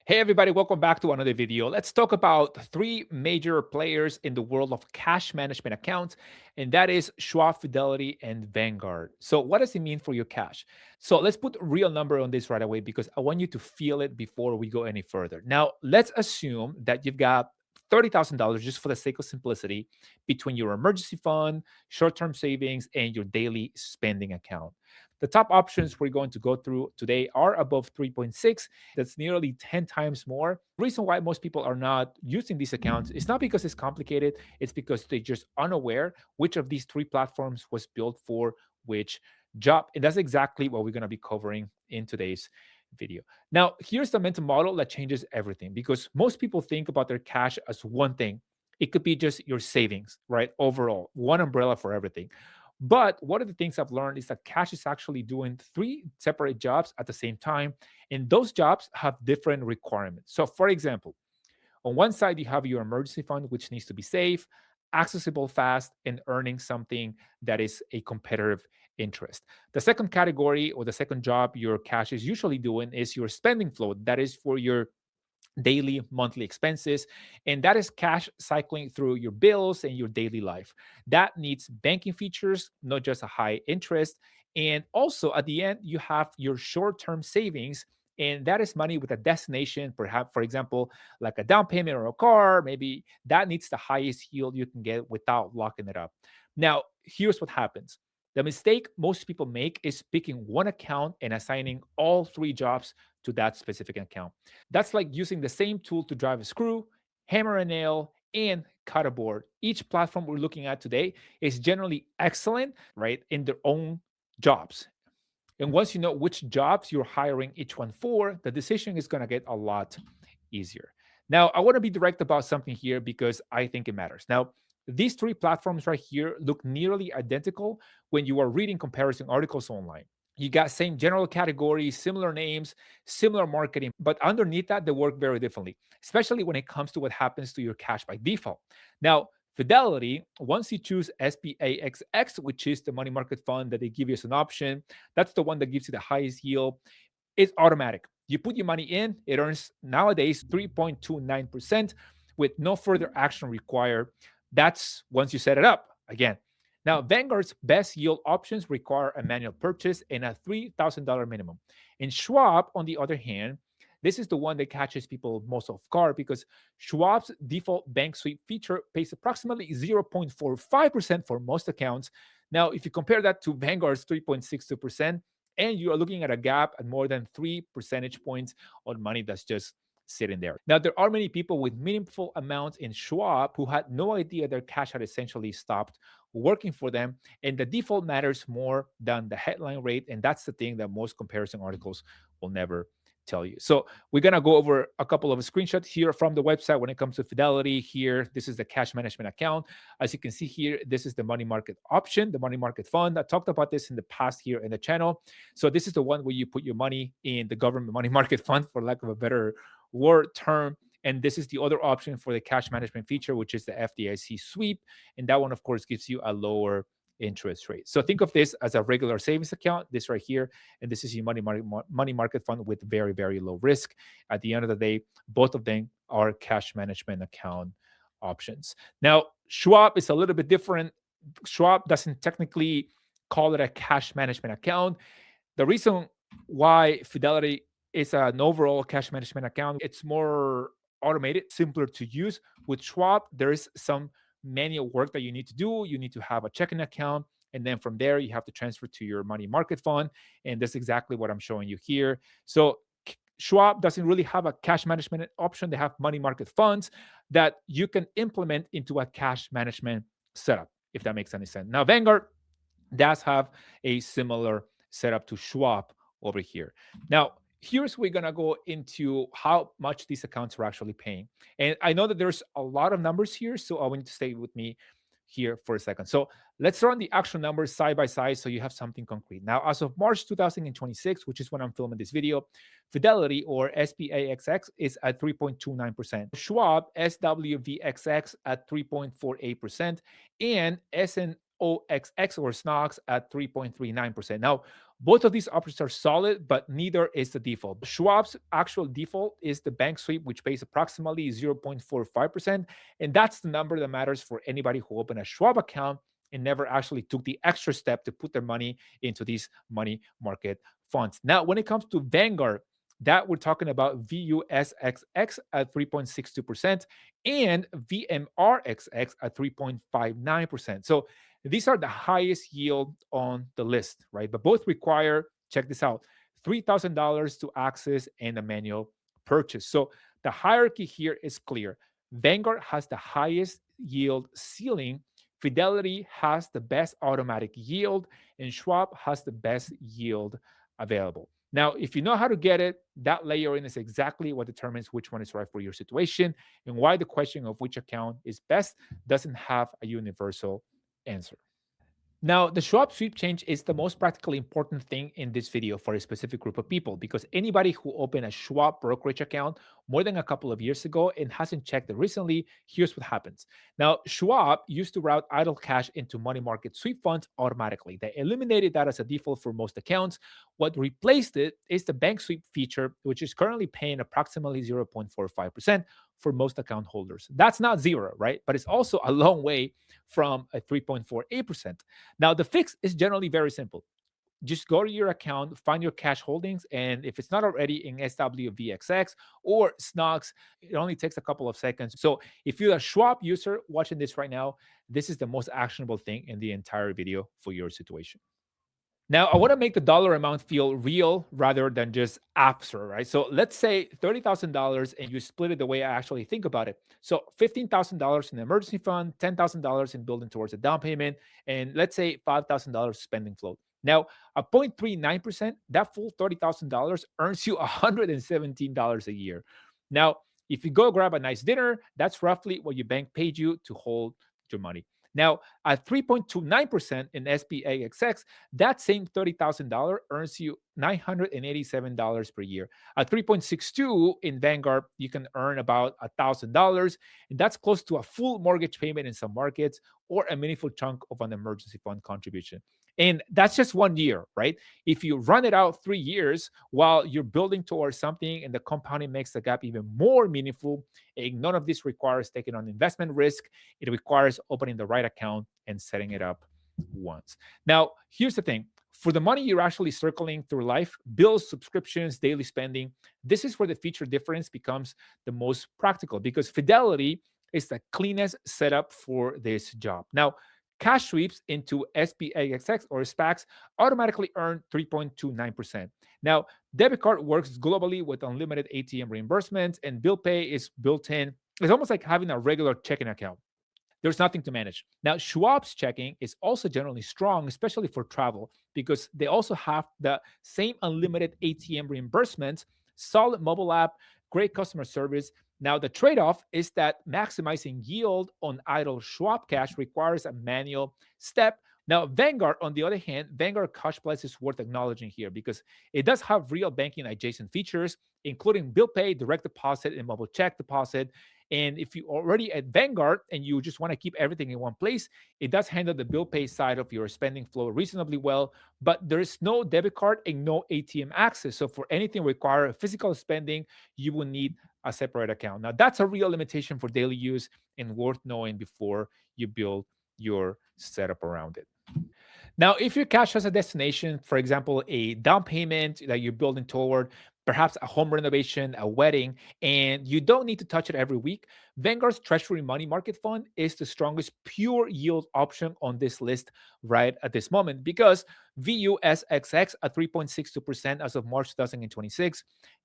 Hey everybody, welcome back to another video. Let's talk about three major players in the world of cash management accounts, and that is Schwab, Fidelity, and Vanguard. So what does it mean for your cash? So let's put a real number on this right away because I want you to feel it before we go any further. Now, let's assume that you've got $30,000 just for the sake of simplicity between your emergency fund, short-term savings, and your daily spending account. The top options we're going to go through today are above 3.6. That's nearly 10 times more. The reason why most people are not using these accounts is not because it's complicated, it's because they're just unaware which of these three platforms was built for which job. And that's exactly what we're going to be covering in today's video. Now, here's the mental model that changes everything because most people think about their cash as one thing. It could be just your savings, right? Overall, one umbrella for everything. But one of the things I've learned is that cash is actually doing three separate jobs at the same time. And those jobs have different requirements. So, for example, on one side, you have your emergency fund, which needs to be safe, accessible fast, and earning something that is a competitive interest. The second category or the second job your cash is usually doing is your spending flow. That is for your daily, monthly expenses. And that is cash cycling through your bills and your daily life. That needs banking features, not just a high interest. And also at the end, you have your short term savings. And that is money with a destination, perhaps, for example, like a down payment or a car. Maybe that needs the highest yield you can get without locking it up. Now, here's what happens. The mistake most people make is picking one account and assigning all three jobs to that specific account. That's like using the same tool to drive a screw, hammer a nail, and cut a board. Each platform we're looking at today is generally excellent, right, in their own jobs. And once you know which jobs you're hiring each one for, the decision is going to get a lot easier. Now, I want to be direct about something here because I think it matters. Now, these three platforms right here look nearly identical when you are reading comparison articles online. You got same general categories, similar names, similar marketing, but underneath that, they work very differently, especially when it comes to what happens to your cash by default. Now, Fidelity, once you choose SPAXX, which is the money market fund that they give you as an option, that's the one that gives you the highest yield. It's automatic. You put your money in, it earns nowadays 3.29% with no further action required. That's once you set it up. Again, now, Vanguard's best yield options require a manual purchase and a $3,000 minimum. And Schwab, on the other hand, this is the one that catches people most off guard because Schwab's default bank sweep feature pays approximately 0.45% for most accounts. Now, if you compare that to Vanguard's 3.62%, and you are looking at a gap at more than 3 percentage points on money that's just sitting there. Now, there are many people with meaningful amounts in Schwab who had no idea their cash had essentially stopped working for them. And the default matters more than the headline rate. And that's the thing that most comparison articles will never tell you. So we're going to go over a couple of screenshots here from the website when it comes to Fidelity. Here, this is the cash management account. As you can see here, this is the money market option, the money market fund. I talked about this in the past here in the channel. So this is the one where you put your money in the government money market fund, for lack of a better word term. And this is the other option for the cash management feature, which is the FDIC sweep. And that one, of course, gives you a lower interest rate. So think of this as a regular savings account, this right here, and this is your money market fund with very, very low risk. At the end of the day, both of them are cash management account options. Now, Schwab is a little bit different. Schwab doesn't technically call it a cash management account. The reason why Fidelity is an overall cash management account, it's more automated, simpler to use. With Schwab, there is some manual work that you need to do. You need to have a checking account. And then from there, you have to transfer to your money market fund. And that's exactly what I'm showing you here. So Schwab doesn't really have a cash management option. They have money market funds that you can implement into a cash management setup, if that makes any sense. Now, Vanguard does have a similar setup to Schwab over here. Now, here's we're gonna go into how much these accounts are actually paying. And I know that there's a lot of numbers here, so I want you to stay with me here for a second. So let's run the actual numbers side by side so you have something concrete. Now, as of March 2026, which is when I'm filming this video, Fidelity or SPAXX is at 3.29%. Schwab SWVXX at 3.48%, and SNOXX or SNOX at 3.39%. Now, Both of these options are solid, but neither is the default. Schwab's actual default is the bank sweep, which pays approximately 0.45%. And that's the number that matters for anybody who opened a Schwab account and never actually took the extra step to put their money into these money market funds. Now, when it comes to Vanguard, that we're talking about VUSXX at 3.62% and VMRXX at 3.59%. So these are the highest yield on the list, right? But both require, check this out, $3,000 to access and a manual purchase. So the hierarchy here is clear. Vanguard has the highest yield ceiling, Fidelity has the best automatic yield, and Schwab has the best yield available. Now, if you know how to get it, that layering is exactly what determines which one is right for your situation and why the question of which account is best doesn't have a universal answer. Now, the Schwab sweep change is the most practically important thing in this video for a specific group of people because anybody who opened a Schwab brokerage account more than a couple of years ago and hasn't checked it recently, here's what happens. Now, Schwab used to route idle cash into money market sweep funds automatically. They eliminated that as a default for most accounts. What replaced it is the bank sweep feature, which is currently paying approximately 0.45% for most account holders. That's not zero, right? But it's also a long way from a 3.48%. Now, the fix is generally very simple. Just go to your account, find your cash holdings, and if it's not already in SWVXX or SNOX, it only takes a couple of seconds. So if you're a Schwab user watching this right now, this is the most actionable thing in the entire video for your situation. Now, I want to make the dollar amount feel real rather than just absurd, right? So let's say $30,000 and you split it the way I actually think about it. So $15,000 in the emergency fund, $10,000 in building towards a down payment, and let's say $5,000 spending float. Now, at 0.39%, that full $30,000 earns you $117 a year. Now, if you go grab a nice dinner, that's roughly what your bank paid you to hold your money. Now, at 3.29% in SPAXX, that same $30,000 earns you $987 per year. At 3.62 in Vanguard, you can earn about $1,000, and that's close to a full mortgage payment in some markets or a meaningful chunk of an emergency fund contribution. And that's just 1 year, right? If you run it out 3 years while you're building towards something and the compounding makes the gap even more meaningful, and none of this requires taking on investment risk. It requires opening the right account and setting it up once. Now, here's the thing. For the money you're actually circling through life, bills, subscriptions, daily spending, this is where the feature difference becomes the most practical because Fidelity is the cleanest setup for this job. Now, cash sweeps into SPAXX or SPACs automatically earn 3.29%. Now, debit card works globally with unlimited ATM reimbursements, and bill pay is built in. It's almost like having a regular checking account. There's nothing to manage. Now, Schwab's checking is also generally strong, especially for travel, because they also have the same unlimited ATM reimbursements, solid mobile app, great customer service. Now, the trade off is that maximizing yield on idle Schwab cash requires a manual step. Now, Vanguard, on the other hand, Vanguard Cash Plus is worth acknowledging here because it does have real banking adjacent features, including bill pay, direct deposit, and mobile check deposit. And if you're already at Vanguard and you just want to keep everything in one place, it does handle the bill pay side of your spending flow reasonably well. But there is no debit card and no ATM access. So for anything require physical spending, you will need a separate account. Now, that's a real limitation for daily use and worth knowing before you build your setup around it. Now, if your cash has a destination, for example, a down payment that you're building toward, perhaps a home renovation, a wedding, and you don't need to touch it every week, Vanguard's Treasury Money Market Fund is the strongest pure yield option on this list right at this moment because VUSXX at 3.62% as of March 2026.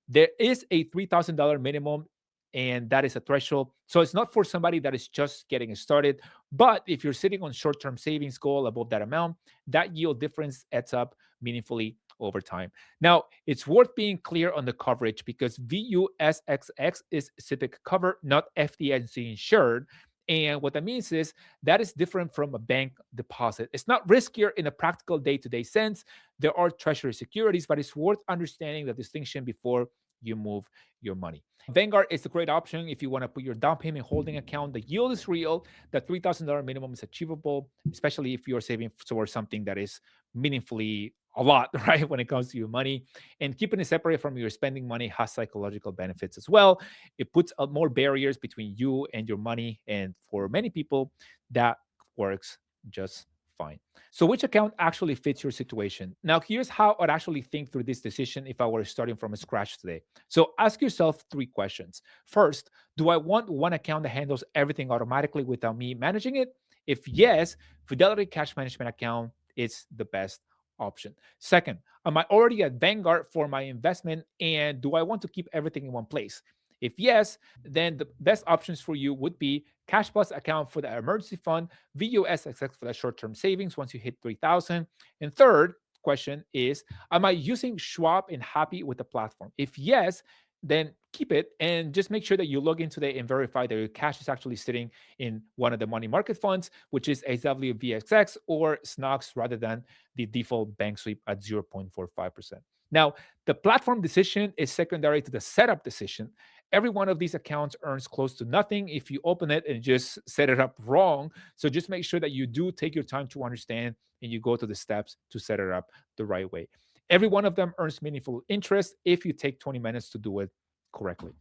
There is a $3,000 minimum and that is a threshold. So it's not for somebody that is just getting started. But if you're sitting on short-term savings goal above that amount, that yield difference adds up meaningfully over time. Now, it's worth being clear on the coverage because VUSXX is CIPC covered, not FDIC insured. And what that means is that is different from a bank deposit. It's not riskier in a practical day-to-day sense. There are treasury securities, but it's worth understanding the distinction before you move your money. Vanguard is a great option if you want to put your down payment holding account. The yield is real. The $3,000 minimum is achievable, especially if you're saving towards something that is meaningfully a lot, right? When it comes to your money, and keeping it separate from your spending money has psychological benefits as well. It puts more barriers between you and your money. And for many people, that works just fine. So, which account actually fits your situation? Now, here's how I'd actually think through this decision if I were starting from scratch today. So, ask yourself three questions. First, do I want one account that handles everything automatically without me managing it? If yes, Fidelity Cash Management account is the best option. Second, am I already at Vanguard for my investment and do I want to keep everything in one place? If yes, then the best options for you would be Cash Plus account for the emergency fund, VUSXX for the short-term savings once you hit 3,000. And third question is, am I using Schwab and happy with the platform? If yes, then keep it and just make sure that you log in today and verify that your cash is actually sitting in one of the money market funds, which is AWVXX or SNOX rather than the default bank sweep at 0.45%. Now, the platform decision is secondary to the setup decision. Every one of these accounts earns close to nothing if you open it and just set it up wrong. So just make sure that you do take your time to understand and you go to the steps to set it up the right way. Every one of them earns meaningful interest if you take 20 minutes to do it correctly.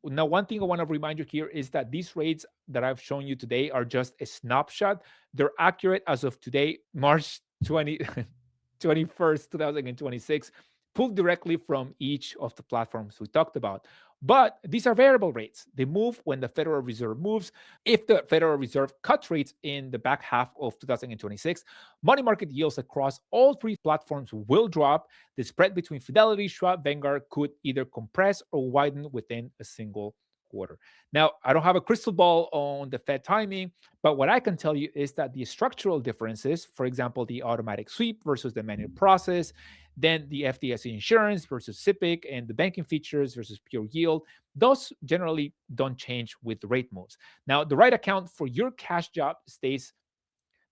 Now, one thing I want to remind you here is that these rates that I've shown you today are just a snapshot. They're accurate as of today, March 21st, 2026, pulled directly from each of the platforms we talked about. But these are variable rates. They move when the Federal Reserve moves. If the Federal Reserve cuts rates in the back half of 2026, money market yields across all three platforms will drop. The spread between Fidelity, Schwab, Vanguard could either compress or widen within a single quarter. Now, I don't have a crystal ball on the Fed timing, but what I can tell you is that the structural differences, for example, the automatic sweep versus the manual process, then the FDIC insurance versus SIPC, and the banking features versus pure yield, those generally don't change with rate moves. Now, the right account for your cash job stays.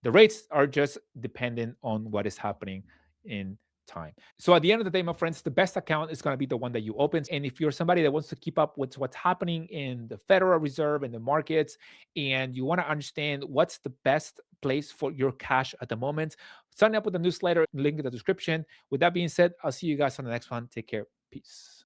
The rates are just dependent on what is happening in time. So at the end of the day, my friends, the best account is going to be the one that you open. And if you're somebody that wants to keep up with what's happening in the Federal Reserve and the markets, and you want to understand what's the best place for your cash at the moment, sign up with the newsletter, link in the description. With that being said, I'll see you guys on the next one. Take care. Peace.